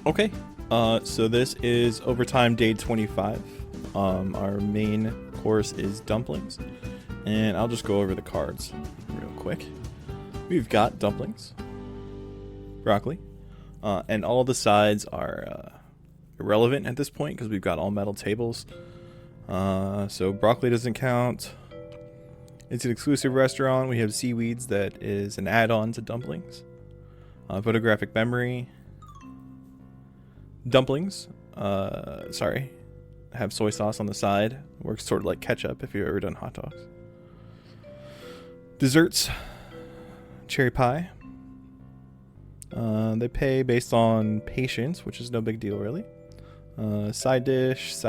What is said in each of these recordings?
Okay, so this is overtime day 25. Our main course is dumplings, and I'll just go over the cards real quick. We've got dumplings, broccoli, and all the sides are irrelevant at this point because we've got all metal tables. So broccoli doesn't count. It's an exclusive restaurant. We have seaweeds that is an add-on to dumplings. Photographic memory. Dumplings. Have soy sauce on the side. Works sort of like ketchup if you've ever done hot dogs. Desserts. Cherry pie. They pay based on patience, which is no big deal really. Side dish.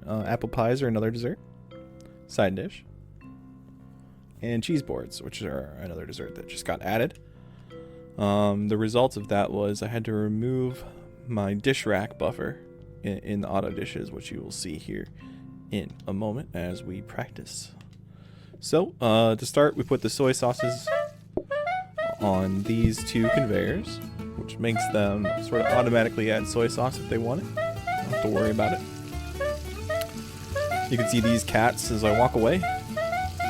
Apple pies are another dessert. Side dish. And cheese boards, which are another dessert that just got added. The result of that was I had to remove my dish rack buffer in the auto dishes, which you will see here in a moment as we practice. So, to start, we put the soy sauces on these two conveyors, which makes them sort of automatically add soy sauce if they want it. Don't have to worry about it. You can see these cats as I walk away.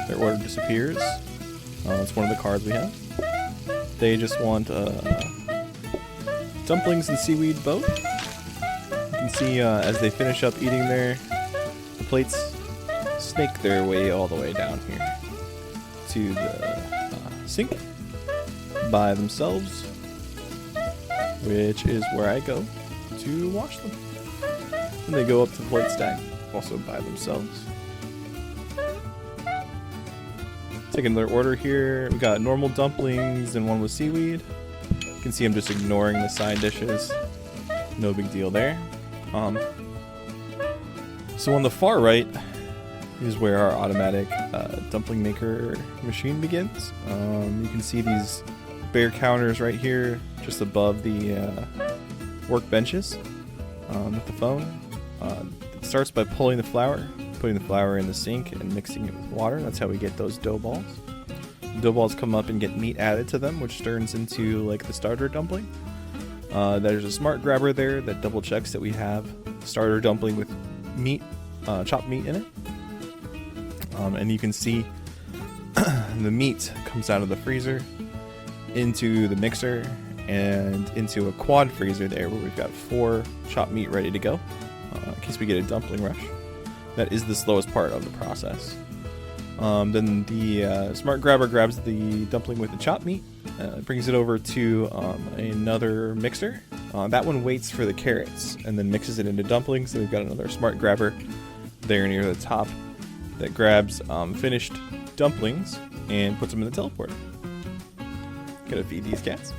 Their order disappears. It's one of the cards we have. They just want dumplings and seaweed both. You can see as they finish up eating the plates snake their way all the way down here to the sink by themselves, which is where I go to wash them. And they go up to the plate stack also by themselves. Taking their order here, we got normal dumplings and one with seaweed. You can see I'm just ignoring the side dishes. No big deal there. So on the far right is where our automatic dumpling maker machine begins. You can see these bare counters right here, just above the workbenches with the phone. It starts by pulling the flour, putting the flour in the sink and mixing it with water. That's how we get those dough balls. The dough balls come up and get meat added to them, which turns into like the starter dumpling. There's a smart grabber there that double checks that we have starter dumpling with meat, chopped meat in it. And you can see the meat comes out of the freezer into the mixer and into a quad freezer there where we've got 4 chopped meat ready to go in case we get a dumpling rush. That is the slowest part of the process. Then the smart grabber grabs the dumpling with the chopped meat, brings it over to another mixer. That one waits for the carrots and then mixes it into dumplings. So we've got another smart grabber there near the top that grabs finished dumplings and puts them in the teleporter. Gonna feed these cats.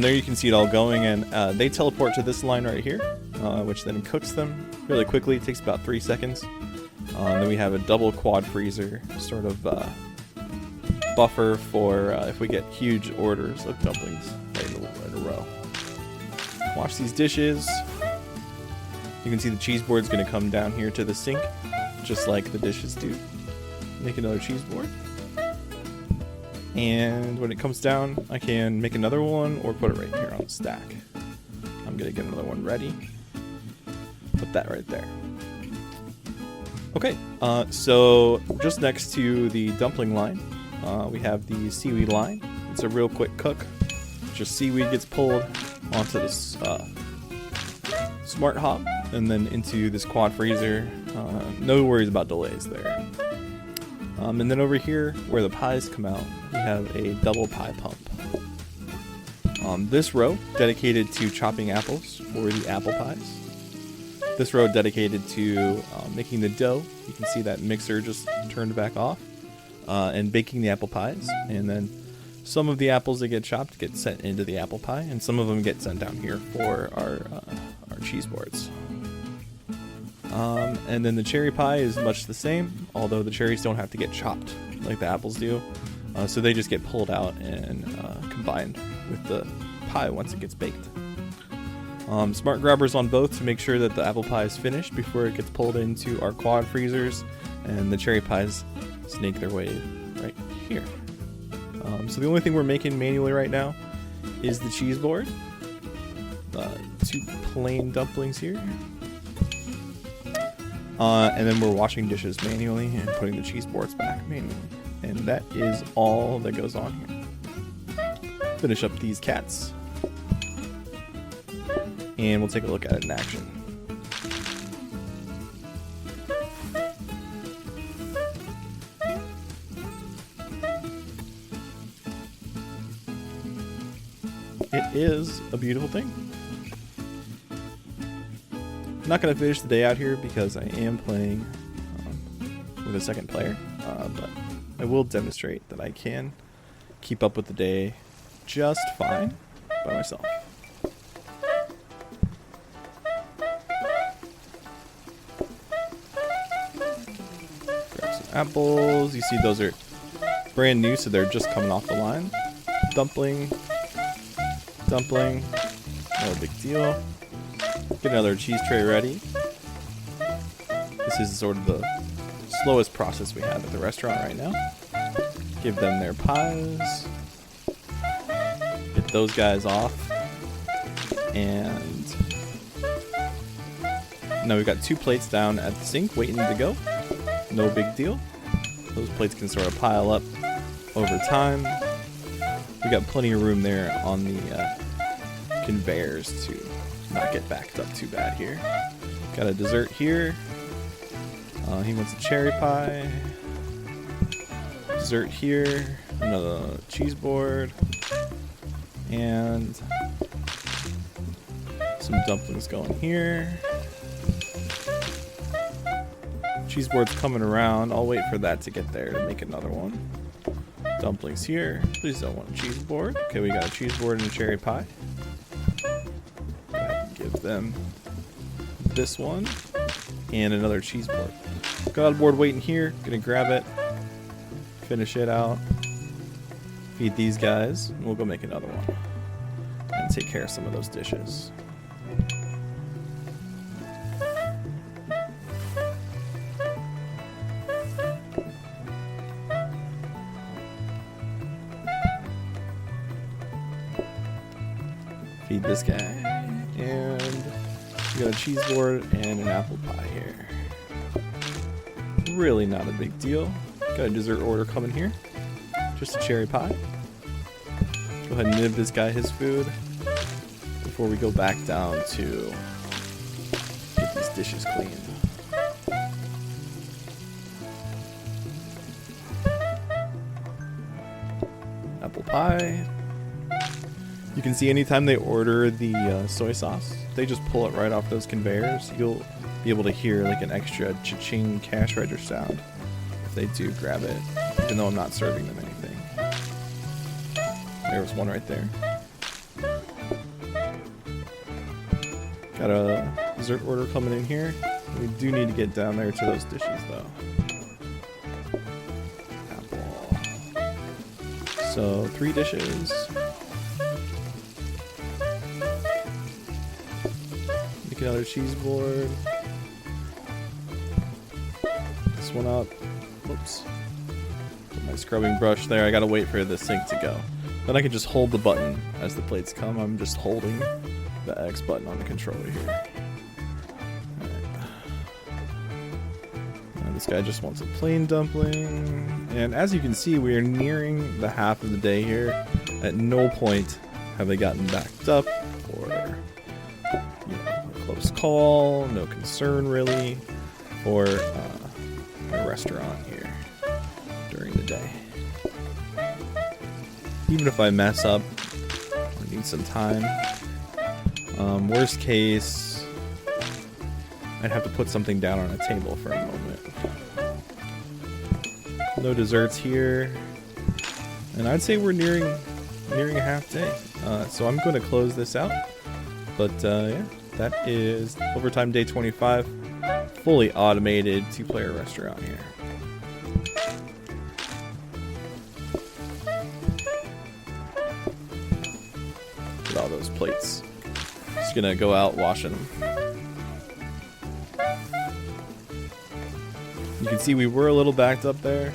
There you can see it all going, and they teleport to this line right here, which then cooks them really quickly. It takes about 3 seconds. Then we have a double quad freezer sort of buffer for if we get huge orders of dumplings in a row. Wash these dishes. You can see the cheese board's going to come down here to the sink, just like the dishes do. Make another cheese board. And when it comes down, I can make another one or put it right here on the stack. I'm going to get another one ready. Put that right there. Okay, so just next to the dumpling line, we have the seaweed line. It's a real quick cook. Just seaweed gets pulled onto this smart hob and then into this quad freezer. No worries about delays there. And then over here, where the pies come out, we have a double pie pump. This row dedicated to chopping apples for the apple pies. This row dedicated to making the dough. You can see that mixer just turned back off. And baking the apple pies. And then some of the apples that get chopped get sent into the apple pie, and some of them get sent down here for our cheese boards. And then the cherry pie is much the same, although the cherries don't have to get chopped like the apples do. So they just get pulled out and combined with the pie once it gets baked. Smart grabbers on both to make sure that the apple pie is finished before it gets pulled into our quad freezers, and the cherry pies snake their way right here. So the only thing we're making manually right now is the cheese board. 2 plain dumplings here. And then we're washing dishes manually and putting the cheese boards back manually. And that is all that goes on here. Finish up these cats. And we'll take a look at it in action. It is a beautiful thing. I'm not going to finish the day out here because I am playing with a second player, but I will demonstrate that I can keep up with the day just fine by myself. Grab some apples. You see those are brand new, so they're just coming off the line. Dumpling, no big deal. Get another cheese tray ready. This is sort of the slowest process we have at the restaurant right now. Give them their pies. Get those guys off. And now we've got 2 plates down at the sink waiting to go. No big deal. Those plates can sort of pile up over time. We got plenty of room there on the conveyors to not get backed up too bad here. Got a dessert here. He wants a cherry pie. Dessert here. Another cheese board. And some dumplings going here. Cheese board's coming around. I'll wait for that to get there to make another one. Dumplings here. Please don't want a cheese board. Okay, we got a cheese board and a cherry pie. Go ahead and give them this one and another cheese board. Got a board waiting here. Gonna grab it, finish it out, feed these guys, and we'll go make another one and take care of some of those dishes. Feed this guy, and we got a cheese board and an apple pie here. Really not a big deal. Got a dessert order coming here. Just a cherry pie. Go ahead and give this guy his food before we go back down to get these dishes cleaned. Apple pie. You can see anytime they order the soy sauce, they just pull it right off those conveyors. You'll be able to hear like an extra cha-ching cash register sound if they do grab it, even though I'm not serving them anything. There was one right there. Got a dessert order coming in here. We do need to get down there to those dishes though. Apple. So 3 dishes. Another cheese board. This one up. Whoops. Put my scrubbing brush there. I gotta wait for the sink to go. Then I can just hold the button as the plates come. I'm just holding the X button on the controller here. Alright. And this guy just wants a plain dumpling. And as you can see, we are nearing the half of the day here. At no point have they gotten backed up or close call, no concern really for a restaurant here during the day. Even if I mess up or need some time, worst case, I'd have to put something down on a table for a moment. No desserts here, and I'd say we're nearing a half day. So I'm going to close this out, but yeah. That is Overtime Day 25, fully automated 2-player restaurant here. Look at all those plates. Just gonna go out washing them. You can see we were a little backed up there,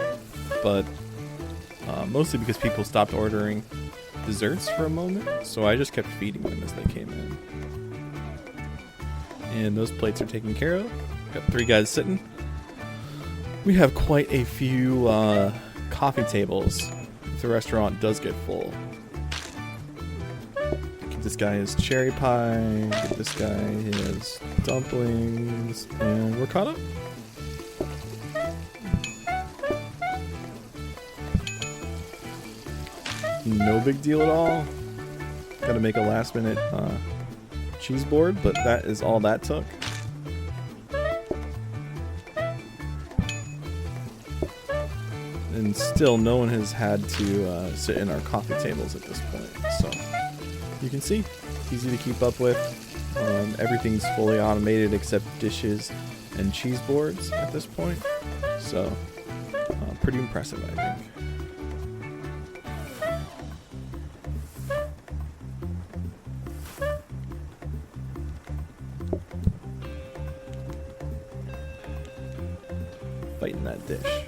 but mostly because people stopped ordering desserts for a moment, so I just kept feeding them as they came in. And those plates are taken care of. Got 3 guys sitting. We have quite a few coffee tables if the restaurant does get full. Get this guy his cherry pie, get this guy his dumplings, and we're caught up. No big deal at all. Gotta make a last minute cheese board, but that is all that took. And still no one has had to sit in our coffee tables at this point. So you can see, easy to keep up with. Everything's fully automated except dishes and cheese boards at this point. So pretty impressive, I think. Fighting that dish.